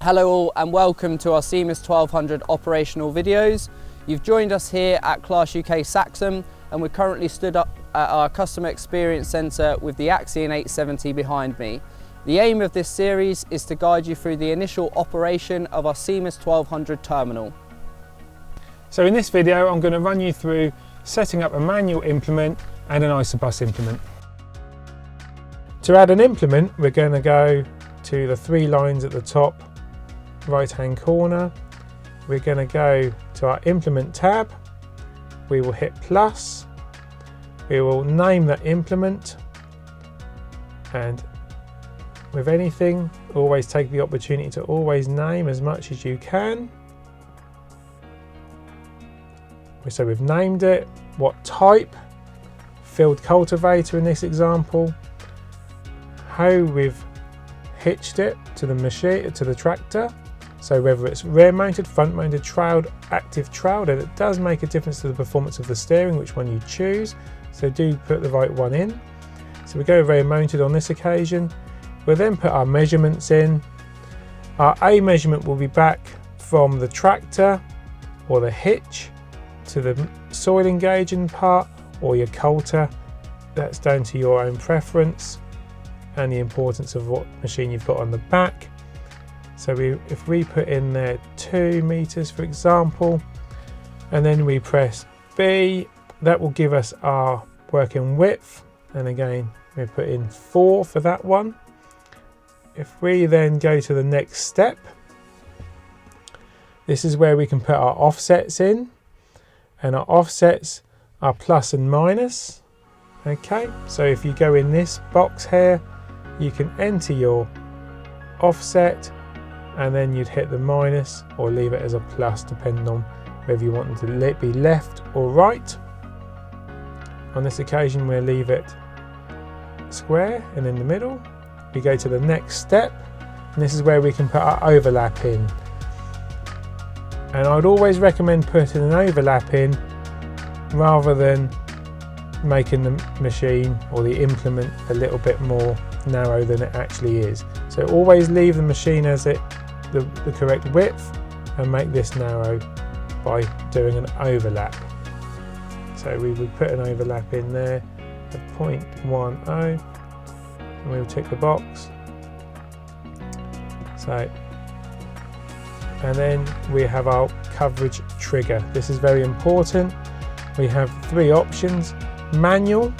Hello all and welcome to our CEMIS 1200 operational videos. You've joined us here at Class UK Saxham and we're currently stood up at our Customer Experience Centre with the Axion 870 behind me. The aim of this series is to guide you through the initial operation of our CEMIS 1200 terminal. So in this video I'm going to run you through setting up a manual implement and an isobus implement. To add an implement we're going to go to the three lines at the top right hand corner. We're going to go to our implement tab, we will hit plus, we will name the implement, and with anything always take the opportunity to always name as much as you can. So we've named it, what type, field cultivator in this example, how we've hitched it to the machine, to the tractor. So whether it's rear mounted, front mounted, troweled, active troweled, and it does make a difference to the performance of the steering, which one you choose. So do put the right one in. So we go rear mounted on this occasion. We'll then put our measurements in. Our A measurement will be back from the tractor or the hitch to the soil engaging part or your coulter. That's down to your own preference and the importance of what machine you've got on the back. So if we put in there 2 meters for example, and then we press B, that will give us our working width, and again we put in 4 for that one. If we then go to the next step, this is where we can put our offsets in, and our offsets are plus and minus. Okay, so if you go in this box here, you can enter your offset and then you'd hit the minus or leave it as a plus depending on whether you want them to be left or right. On this occasion we'll leave it square and in the middle. We go to the next step and this is where we can put our overlap in. And I'd always recommend putting an overlap in rather than making the machine or the implement a little bit more narrow than it actually is. So always leave the machine as the correct width and make this narrow by doing an overlap. So we would put an overlap in there at 0.10 and we will tick the box. So, and then we have our coverage trigger. This is very important. We have 3 options: manual,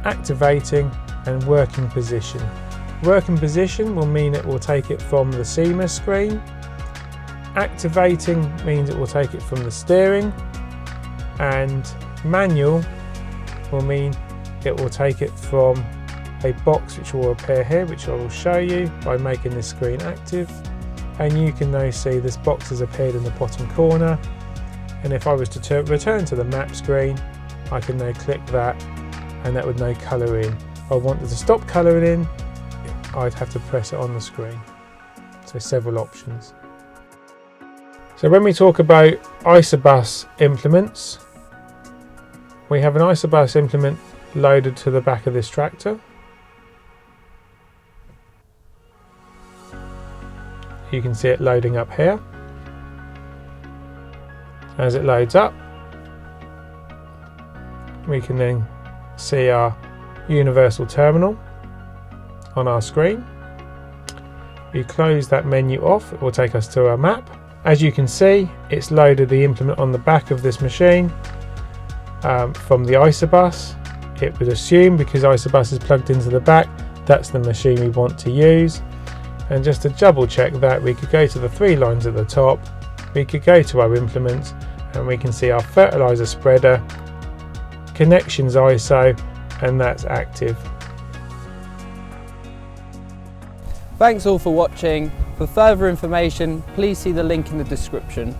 activating and working position. Working position will mean it will take it from the CEMIS screen. Activating means it will take it from the steering, and manual will mean it will take it from a box which will appear here, which I will show you by making this screen active. And you can now see this box has appeared in the bottom corner, and if I was to return to the map screen, I can now click that and that would now colour in. If I wanted to stop colouring in, I'd have to press it on the screen. So several options. So when we talk about isobus implements, we have an isobus implement loaded to the back of this tractor. You can see it loading up here. As it loads up, we can then see our universal terminal on our screen. We close that menu off, it will take us to our map. As you can see, it's loaded the implement on the back of this machine from the isobus. It would assume, because isobus is plugged into the back, that's the machine we want to use. And just to double check that, we could go to the 3 lines at the top, we could go to our implements, and we can see our fertilizer spreader, connections ISO, and that's active. Thanks all for watching. For further information, please see the link in the description.